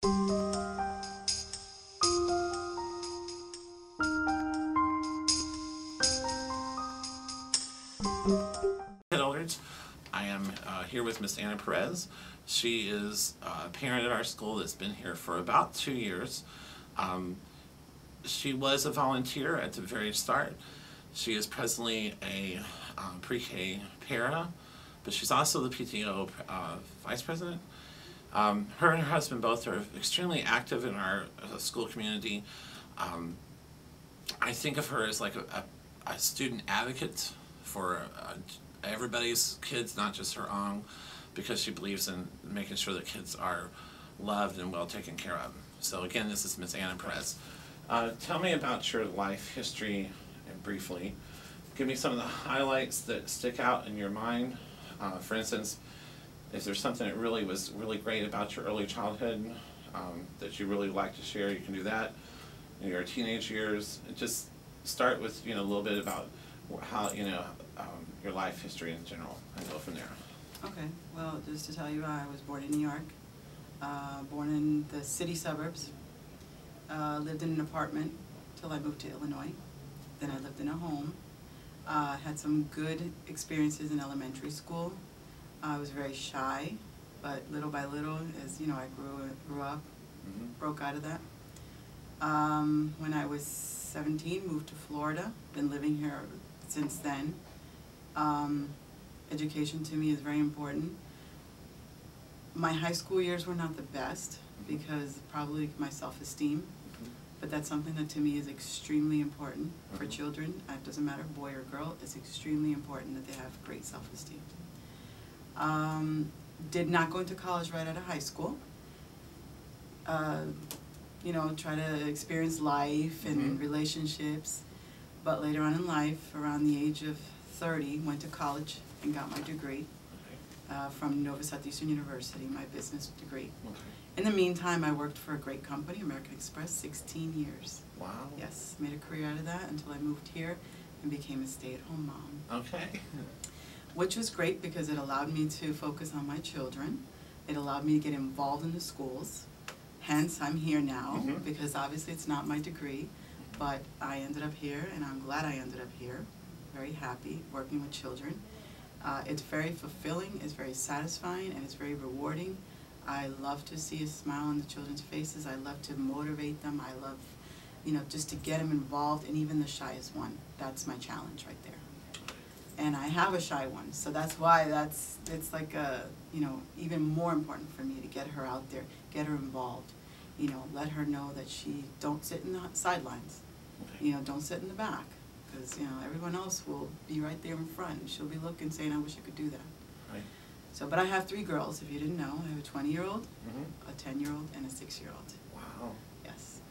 I am here with Miss Anna Perez. She is a parent at our school that's been here for about 2 years. She was a volunteer at the very start. She is presently a pre-K para, but she's also the PTO vice president. Her and her husband both are extremely active in our school community. I think of her as like a student advocate for everybody's kids, not just her own, because she believes in making sure that kids are loved and well taken care of. So again, this is Ms. Anna Perez. Tell me about your life history briefly. Give me some of the highlights that stick out in your mind. For instance, if there's something that really was really great about your early childhood that you really like to share, you can do that. In your teenage years, just start with a little bit about how your life history in general, and go from there. Okay, well, just to tell you, I was born in New York, born in the city suburbs, lived in an apartment till I moved to Illinois. Then I lived in a home. Had some good experiences in elementary school. I was very shy, but little by little, as I grew up, broke out of that. When I was 17, moved to Florida. Been living here since then. Education to me is very important. My high school years were not the best because probably my self-esteem, but that's something that to me is extremely important for children. It doesn't matter boy or girl, it's extremely important that they have great self-esteem. Did not go into college right out of high school. Try to experience life and relationships, but later on in life, around the age of 30, went to college and got my degree from Nova Southeastern University, my business degree. In the meantime, I worked for a great company, American Express, 16 years. Wow. Yes, made a career out of that until I moved here and became a stay-at-home mom. Okay. Which was great because it allowed me to focus on my children. It allowed me to get involved in the schools. Hence, I'm here now because obviously it's not my degree, but I ended up here and I'm glad I ended up here. Very happy working with children. It's very fulfilling, it's very satisfying, and it's very rewarding. I love to see a smile on the children's faces. I love to motivate them. I love, just to get them involved, and even the shyest one. That's my challenge right there. And I have a shy one, so that's why it's like even more important for me to get her out there, get her involved. Let her know that she don't sit in the sidelines. Don't sit in the back. Because everyone else will be right there in front. She'll be looking, saying, "I wish I could do that." Right. So, but I have 3 girls. If you didn't know, I have a 20-year-old, a 10-year-old, and a 6-year-old. Wow. Yes.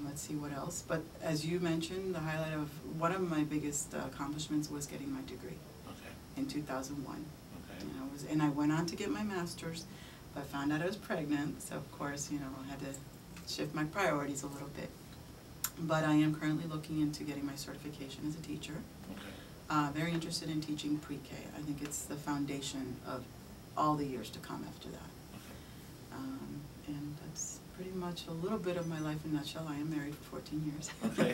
Let's see what else. But as you mentioned, the highlight of one of my biggest accomplishments was getting my degree. Okay. In 2001. Okay. And I went on to get my master's, but I found out I was pregnant. So of course, I had to shift my priorities a little bit. But I am currently looking into getting my certification as a teacher. Okay. Very interested in teaching pre-K. I think it's the foundation of all the years to come after that. Okay. And that's pretty much a little bit of my life in a nutshell. I am married for 14 years. Okay.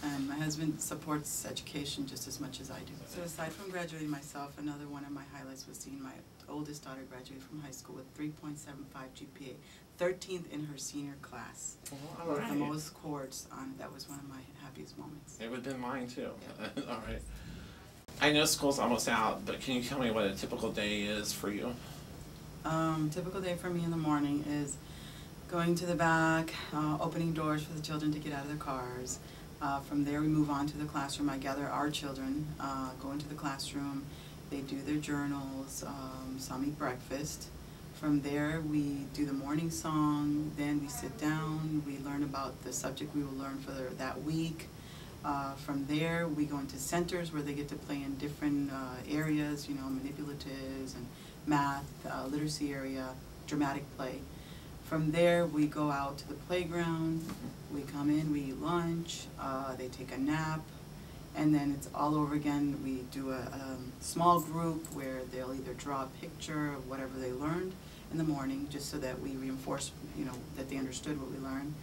And my husband supports education just as much as I do. So aside from graduating myself, another one of my highlights was seeing my oldest daughter graduate from high school with 3.75 GPA. 13th in her senior class. Oh, all right. The most chords on it. That was one of my happiest moments. It would have been mine too. Yeah. All right. I know school's almost out, but can you tell me what a typical day is for you? Typical day for me in the morning is going to the back, opening doors for the children to get out of their cars. From there we move on to the classroom. I gather our children, go into the classroom, they do their journals, some eat breakfast. From there, we do the morning song, then we sit down, we learn about the subject we will learn for that week. From there, we go into centers where they get to play in different areas, manipulatives and math, literacy area, dramatic play. From there, we go out to the playground, we come in, we eat lunch, they take a nap, and then it's all over again. We do a small group where they'll either draw a picture of whatever they learned, in the morning, just so that we reinforce, you know, that they understood what we learned.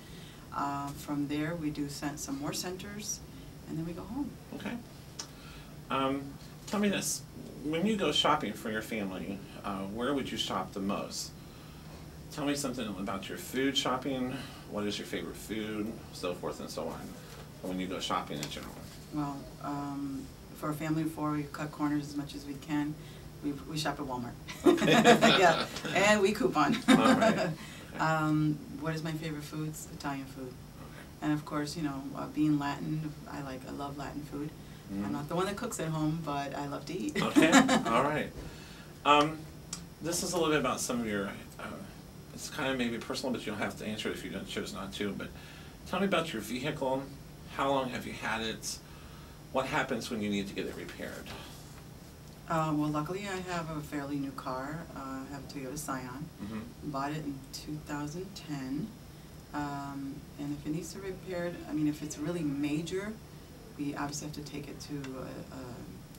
From there, we do some more centers, and then we go home. Okay. Tell me this, when you go shopping for your family, where would you shop the most? Tell me something about your food shopping, what is your favorite food, so forth and so on, when you go shopping in general. Well, for a family of four, we cut corners as much as we can. We shop at Walmart. Okay. Yeah, and we coupon. All right. Okay. What is my favorite foods? Italian food. Okay. And of course, you know, being Latin, I love Latin food. I'm not the one that cooks at home, but I love to eat. Okay, all right. This is a little bit about some of your, it's kind of maybe personal, but you don't have to answer it if you don't choose not to, but tell me about your vehicle. How long have you had it? What happens when you need to get it repaired? Well, luckily I have a fairly new car. I have a Toyota Scion. Mm-hmm. Bought it in 2010. And if it needs to be repaired, I mean, if it's really major, we obviously have to take it to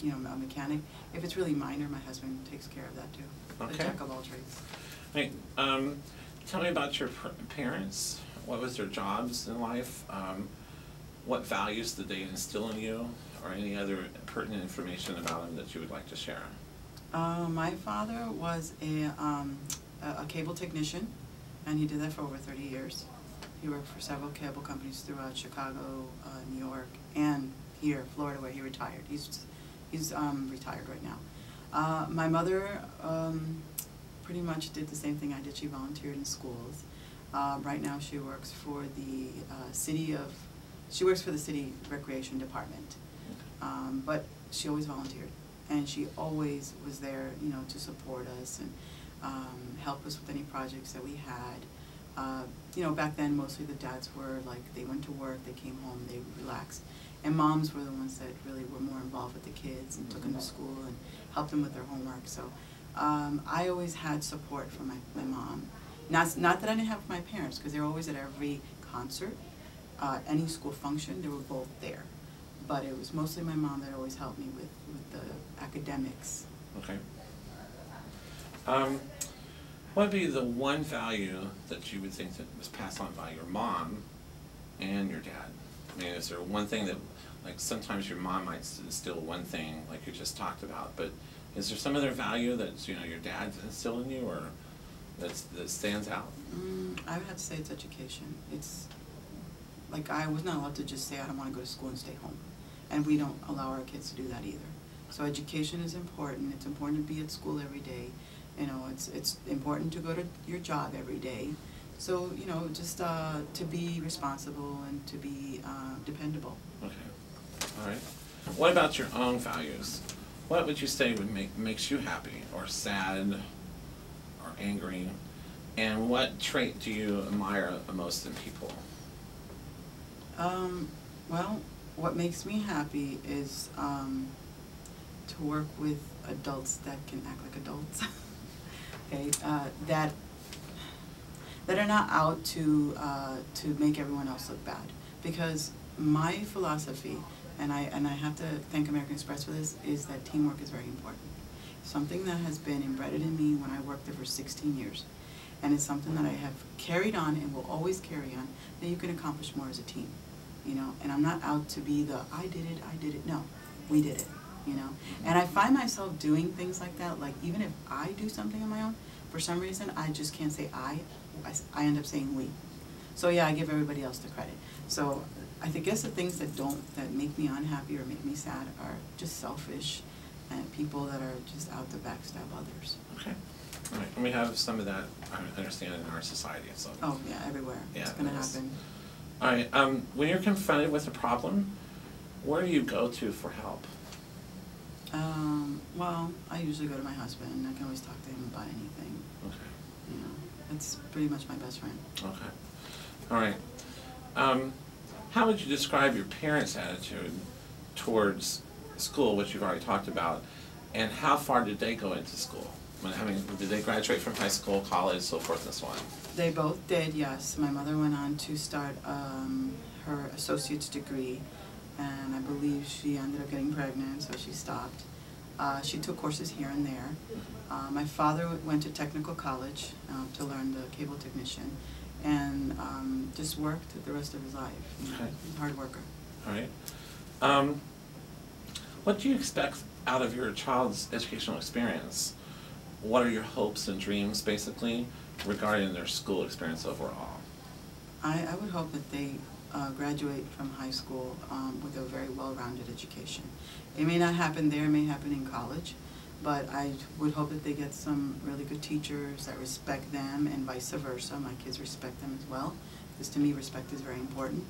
you know, a mechanic. If it's really minor, my husband takes care of that too. Okay. The jack of all trades. Right. Tell me about your parents. What was their jobs in life? What values did they instill in you, or any other pertinent information about them that you would like to share? My father was a cable technician, and he did that for over 30 years. He worked for several cable companies throughout Chicago, New York, and here, Florida, where he retired. He's retired right now. My mother pretty much did the same thing I did. She volunteered in schools. Right now, she works for the city recreation department. But she always volunteered, and she always was there, you know, to support us and help us with any projects that we had. You know, back then, mostly the dads were like, they went to work, they came home, they relaxed. And moms were the ones that really were more involved with the kids and took them to school and helped them with their homework. So I always had support from my mom. Not that I didn't have my parents, because they were always at every concert, any school function, they were both there. But it was mostly my mom that always helped me with the academics. Okay. What would be the one value that you would think that was passed on by your mom and your dad? I mean, is there one thing that, like, sometimes your mom might instill one thing, like you just talked about, but is there some other value that, you know, your dad instilled in you, or that stands out? I would have to say it's education. It's like, I was not allowed to just say I don't want to go to school and stay home, and we don't allow our kids to do that either. So education is important. It's important to be at school every day. You know, it's important to go to your job every day. So, you know, just to be responsible and to be dependable. Okay. All right. What about your own values? What would you say makes you happy, or sad, or angry? And what trait do you admire most in people? Well, what makes me happy is to work with adults that can act like adults. Okay, that are not out to make everyone else look bad. Because my philosophy, and I have to thank American Express for this, is that teamwork is very important. Something that has been embedded in me when I worked there for 16 years. And it's something that I have carried on and will always carry on, that you can accomplish more as a team. You know, and I'm not out to be the, I did it. No, we did it, you know. And I find myself doing things like that, like even if I do something on my own, for some reason, I just can't say I end up saying we. So yeah, I give everybody else the credit. So I guess the things that make me unhappy or make me sad are just selfish and people that are just out to backstab others. Okay. All right. And we have some of that, I understand, in our society. So. Oh yeah, everywhere. Yeah, it's going to happen. All right. When you're confronted with a problem, where do you go to for help? Well, I usually go to my husband. I can always talk to him about anything. Okay. You know, it's pretty much my best friend. Okay. All right. How would you describe your parents' attitude towards school, which you've already talked about, and how far did they go into school? Did they graduate from high school, college, so forth and so on? They both did, yes. My mother went on to start her associate's degree, and I believe she ended up getting pregnant, so she stopped. She took courses here and there. My father went to technical college to learn the cable technician, and just worked the rest of his life. You know, Okay. he's a hard worker. All right. What do you expect out of your child's educational experience? What are your hopes and dreams, basically, regarding their school experience overall? I would hope that they graduate from high school with a very well-rounded education. It may not happen there, it may happen in college, but I would hope that they get some really good teachers that respect them, and vice versa. My kids respect them as well, because to me respect is very important.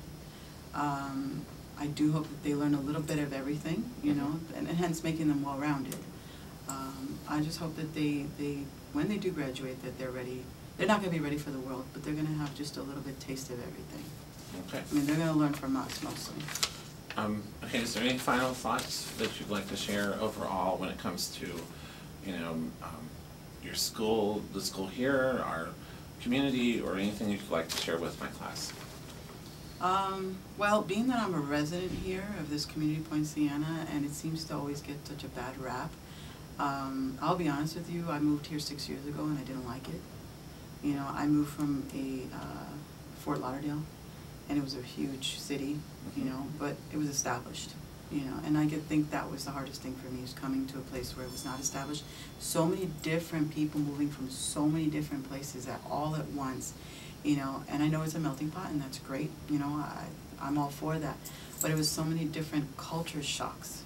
I do hope that they learn a little bit of everything, you know, and hence making them well-rounded. I just hope that they, when they do graduate, that they're ready. They're not going to be ready for the world, but they're going to have just a little bit taste of everything. Okay. I mean, they're going to learn from us mostly. Okay, is there any final thoughts that you'd like to share overall when it comes to, you know, your school, the school here, our community, or anything you'd like to share with my class? Well, being that I'm a resident here of this community, Point Siena, and it seems to always get such a bad rap, I'll be honest with you, I moved here 6 years ago and I didn't like it. You know, I moved from Fort Lauderdale, and it was a huge city, you know, but it was established, you know, and I think that was the hardest thing for me, is coming to a place where it was not established. So many different people moving from so many different places all at once, you know, and I know it's a melting pot, and that's great, you know, I'm all for that, but it was so many different culture shocks,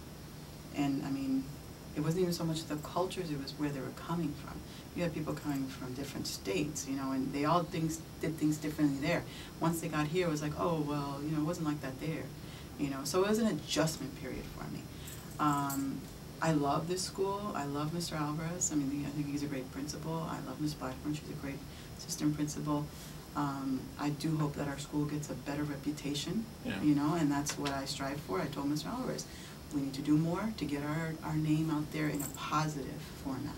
and I mean, it wasn't even so much the cultures, it was where they were coming from. You had people coming from different states, you know, and they all did things differently there. Once they got here, it was like, oh, well, you know, it wasn't like that there, you know. So it was an adjustment period for me. I love this school. I love Mr. Alvarez. I mean, I think he's a great principal. I love Ms. Blackburn. She's a great assistant principal. I do hope that our school gets a better reputation, you know, and that's what I strive for. I told Mr. Alvarez, we need to do more to get our name out there in a positive format.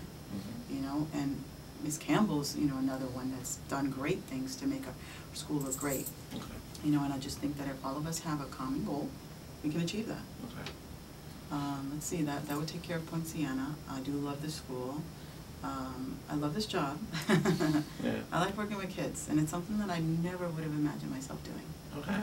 You know, and Ms. Campbell's, you know, another one that's done great things to make our school look great. Okay. You know, and I just think that if all of us have a common goal, we can achieve that. Okay. Let's see, that would take care of Point Siena. I do love this school. I love this job. Yeah. I like working with kids, and it's something that I never would have imagined myself doing. Okay.